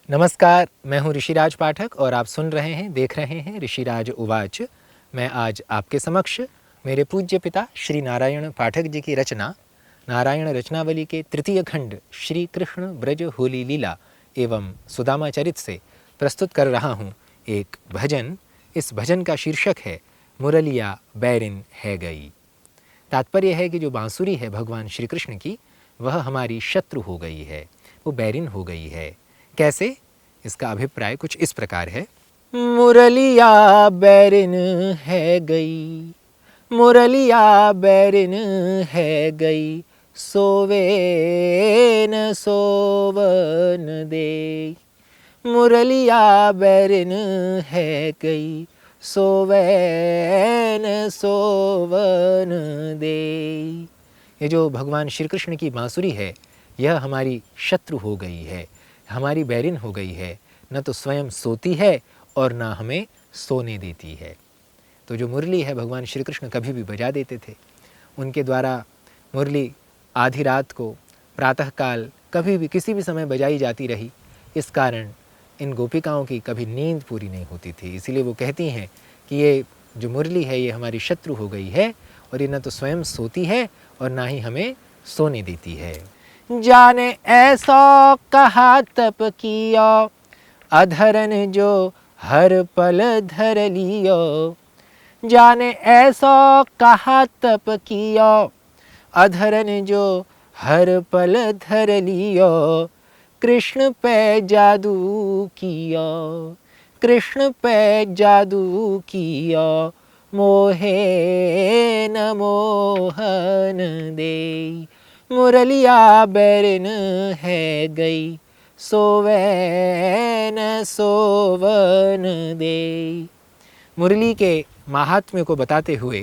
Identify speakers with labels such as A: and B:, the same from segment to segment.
A: नमस्कार, मैं हूँ ऋषिराज पाठक और आप सुन रहे हैं, देख रहे हैं ऋषिराज उवाच। मैं आज आपके समक्ष मेरे पूज्य पिता श्री नारायण पाठक जी की रचना नारायण रचनावली के तृतीय खंड श्री कृष्ण ब्रज होली लीला एवं सुदामा चरित से प्रस्तुत कर रहा हूँ एक भजन। इस भजन का शीर्षक है मुरलिया बैरिन है गई। तात्पर्य है कि जो बांसुरी है भगवान श्री कृष्ण की, वह हमारी शत्रु हो गई है, वो बैरिन हो गई है। कैसे? इसका अभिप्राय कुछ इस प्रकार है। मुरलिया बैरिन है गई, मुरलिया बैरिन है गई, सोवे न सोवन दे। मुरलिया बैरिन है गई, सोवे न सोवन दे। ये जो भगवान श्री कृष्ण की बांसुरी है, यह हमारी शत्रु हो गई है, हमारी बैरिन हो गई है। न तो स्वयं सोती है और न हमें सोने देती है। तो जो मुरली है भगवान श्री कृष्ण कभी भी बजा देते थे। उनके द्वारा मुरली आधी रात को, प्रातःकाल, कभी भी किसी भी समय बजाई जाती रही। इस कारण इन गोपिकाओं की कभी नींद पूरी नहीं होती थी। इसीलिए वो कहती हैं कि ये जो मुरली है ये हमारी शत्रु हो गई है और ये न तो स्वयं सोती है और ना ही हमें सोने देती है। जाने ऐसा कहा तप किया, अधरन जो हर पल धर लियो। जाने ऐसा कहा तप किया, अधरन जो हर पल धर लियो। कृष्ण पे जादू किया, कृष्ण पे जादू किया, मोहे न मोहन दे। मुरलिया बैरिन है गई, सोवे न सोवन दे। मुरली के महात्म्य को बताते हुए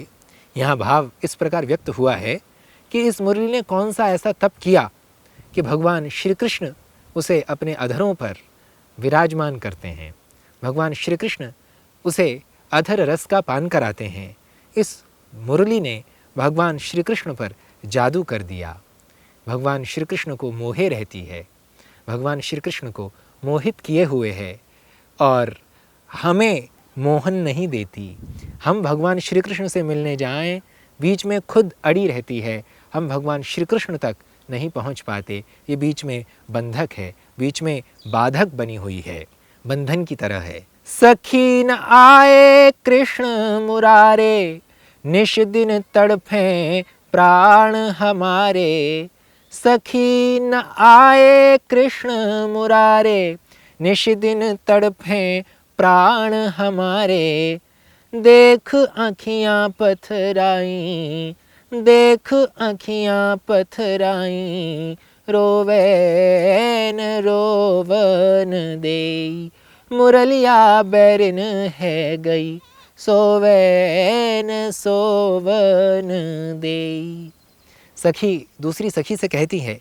A: यहाँ भाव इस प्रकार व्यक्त हुआ है कि इस मुरली ने कौन सा ऐसा तप किया कि भगवान श्री कृष्ण उसे अपने अधरों पर विराजमान करते हैं। भगवान श्री कृष्ण उसे अधर रस का पान कराते हैं। इस मुरली ने भगवान श्री कृष्ण पर जादू कर दिया। भगवान श्री कृष्ण को मोहे रहती है, भगवान श्री कृष्ण को मोहित किए हुए है और हमें मोहन नहीं देती। हम भगवान श्री कृष्ण से मिलने जाएं, बीच में खुद अड़ी रहती है। हम भगवान श्री कृष्ण तक नहीं पहुंच पाते। ये बीच में बंधक है, बीच में बाधक बनी हुई है, बंधन की तरह है। सखी न आए कृष्ण मुरारे, निश दिन तड़फे प्राण हमारे। सखी न आए कृष्ण मुरारे, निश दिन तड़फे प्राण हमारे। देख आँखियाँ पथराई, देख आँखियाँ पथराई, रोवे न रोवन दे। मुरलिया बैरिन है गई, सोवे न सोवन दे। सखी दूसरी सखी से कहती है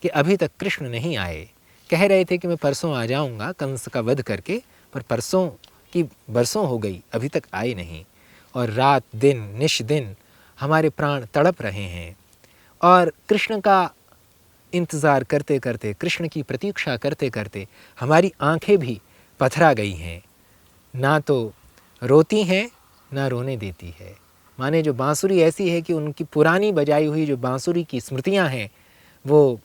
A: कि अभी तक कृष्ण नहीं आए। कह रहे थे कि मैं परसों आ जाऊंगा कंस का वध करके, पर परसों की बरसों हो गई, अभी तक आए नहीं। और रात दिन निश दिन हमारे प्राण तड़प रहे हैं और कृष्ण का इंतज़ार करते करते, कृष्ण की प्रतीक्षा करते करते हमारी आंखें भी पथरा गई हैं। ना तो रोती हैं ना रोने देती है। माने जो बांसुरी ऐसी है कि उनकी पुरानी बजाई हुई जो बांसुरी की स्मृतियां हैं वो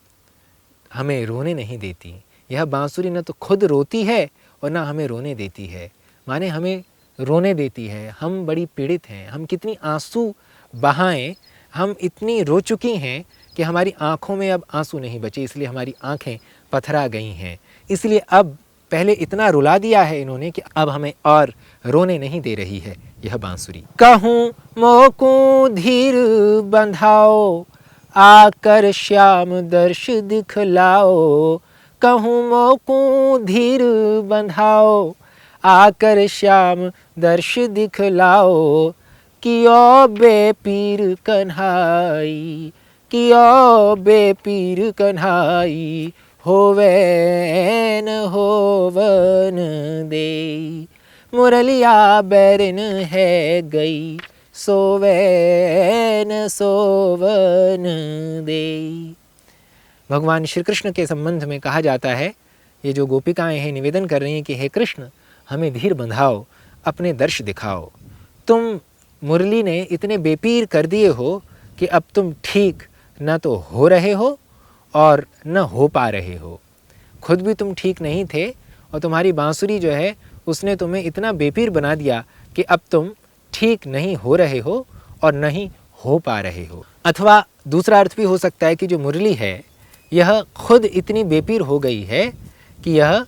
A: हमें रोने नहीं देती। यह बांसुरी न तो खुद रोती है और ना हमें रोने देती है। माने हमें रोने देती है। हम बड़ी पीड़ित हैं, हम कितनी आंसू बहाएं, हम इतनी रो चुकी हैं कि हमारी आँखों में अब आंसू नहीं बचे, इसलिए हमारी आँखें पथरा गई हैं। इसलिए अब पहले इतना रुला दिया है इन्होंने कि अब हमें और रोने नहीं दे रही है यह बांसुरी। कहूँ मोकू धीर बंधाओ, आकर श्याम दर्श दिखलाओ। कहूँ मोकू धीर बंधाओ, आकर श्याम दर्श दिखलाओ। कियो बेपीर कन्हाई, कियो बेपीर कन्हाई, होवे न होवन दे। मुरलिया बैरिन है गई, सोवे न सोवन दे। भगवान श्री कृष्ण के संबंध में कहा जाता है, ये जो गोपिकाएं हैं निवेदन कर रही हैं कि हे कृष्ण, हमें धीर बंधाओ, अपने दर्श दिखाओ। तुम मुरली ने इतने बेपीर कर दिए हो कि अब तुम ठीक न तो हो रहे हो और न हो पा रहे हो। खुद भी तुम ठीक नहीं थे और तुम्हारी बांसुरी जो है उसने तुम्हें इतना बेपीर बना दिया कि अब तुम ठीक नहीं हो रहे हो और नहीं हो पा रहे हो। अथवा दूसरा अर्थ भी हो सकता है कि जो मुरली है यह खुद इतनी बेपीर हो गई है कि यह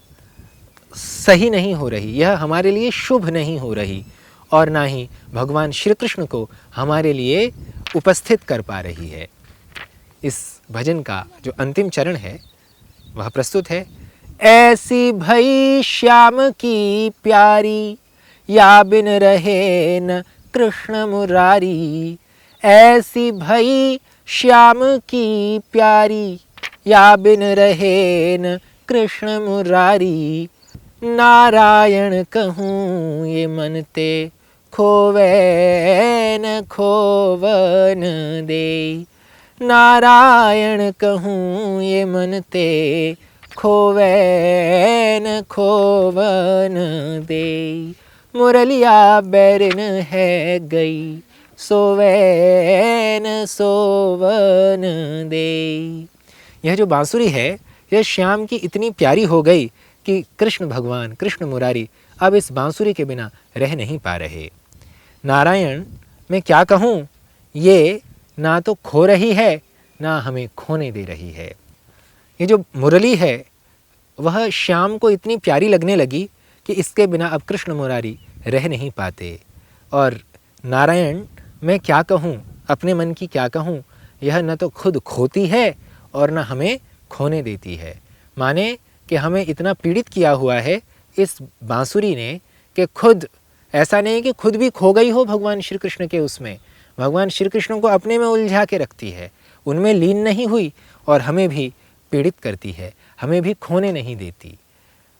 A: सही नहीं हो रही, यह हमारे लिए शुभ नहीं हो रही और ना ही भगवान श्री कृष्ण को हमारे लिए उपस्थित कर पा रही है। इस भजन का जो अंतिम चरण है वह प्रस्तुत है। ऐसी भई श्याम की प्यारी, या बिन रहे न कृष्ण मुरारी। ऐसी भई श्याम की प्यारी, या बिन रहे न कृष्ण मुरारी। नारायण कहूँ ये मन ते, खोवे न खोवन दे। नारायण कहूँ ये मन ते, खोवे न खोवन दे। मुरलिया बैरिन है गई, सोवे न सोवन दे। यह जो बांसुरी है यह श्याम की इतनी प्यारी हो गई कि कृष्ण भगवान, कृष्ण मुरारी अब इस बांसुरी के बिना रह नहीं पा रहे। नारायण मैं क्या कहूँ, ये ना तो खो रही है ना हमें खोने दे रही है। ये जो मुरली है वह श्याम को इतनी प्यारी लगने लगी कि इसके बिना अब कृष्ण मुरारी रह नहीं पाते। और नारायण मैं क्या कहूँ, अपने मन की क्या कहूँ, यह न तो खुद खोती है और न हमें खोने देती है। माने कि हमें इतना पीड़ित किया हुआ है इस बांसुरी ने कि खुद ऐसा नहीं कि खुद भी खो गई हो भगवान श्री कृष्ण के उसमें, भगवान श्री कृष्ण को अपने में उलझा के रखती है, उनमें लीन नहीं हुई और हमें भी पीड़ित करती है, हमें भी खोने नहीं देती।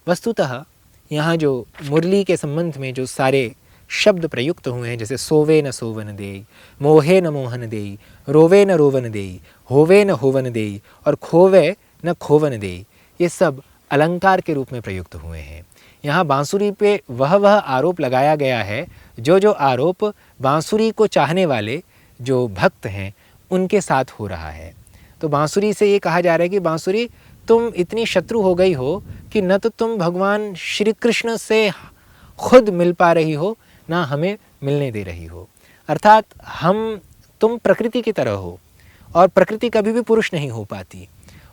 A: वस्तुतः यहाँ जो मुरली के संबंध में जो सारे शब्द प्रयुक्त हुए हैं, जैसे सोवे न सोवन देई, मोहे न मोहन देई, रोवे न रोवन देई, होवे न होवन देई और खोवे न खोवन देई, ये सब अलंकार के रूप में प्रयुक्त हुए हैं। यहाँ बांसुरी पे वह आरोप लगाया गया है जो आरोप बांसुरी को चाहने वाले जो भक्त हैं उनके साथ हो रहा है। तो बांसुरी से ये कहा जा रहा है कि बांसुरी तुम इतनी शत्रु हो गई हो कि न तो तुम भगवान श्री कृष्ण से खुद मिल पा रही हो ना हमें मिलने दे रही हो। अर्थात तुम प्रकृति की तरह हो और प्रकृति कभी भी पुरुष नहीं हो पाती,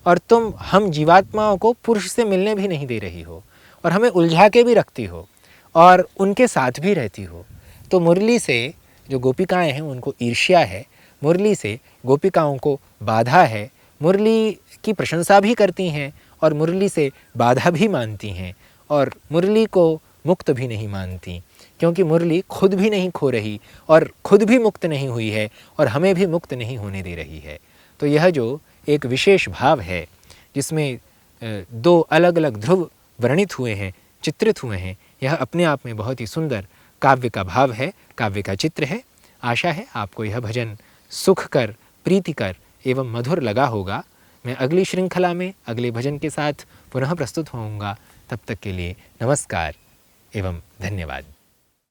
A: और हम जीवात्माओं को पुरुष से मिलने भी नहीं दे रही हो और हमें उलझा के भी रखती हो और उनके साथ भी रहती हो। तो मुरली से जो गोपिकाएं हैं उनको ईर्ष्या है, मुरली से गोपिकाओं को बाधा है, मुरली की प्रशंसा भी करती हैं और मुरली से बाधा भी मानती हैं और मुरली को मुक्त भी नहीं मानती, क्योंकि मुरली खुद भी नहीं खो रही और खुद भी मुक्त नहीं हुई है और हमें भी मुक्त नहीं होने दे रही है। तो यह जो एक विशेष भाव है जिसमें दो अलग अलग ध्रुव वर्णित हुए हैं, चित्रित हुए हैं, यह अपने आप में बहुत ही सुंदर काव्य का भाव है, काव्य का चित्र है। आशा है आपको यह भजन सुखकर, प्रीतिकर एवं मधुर लगा होगा। मैं अगली श्रृंखला में अगले भजन के साथ पुनः प्रस्तुत होऊंगा। तब तक के लिए नमस्कार एवं धन्यवाद।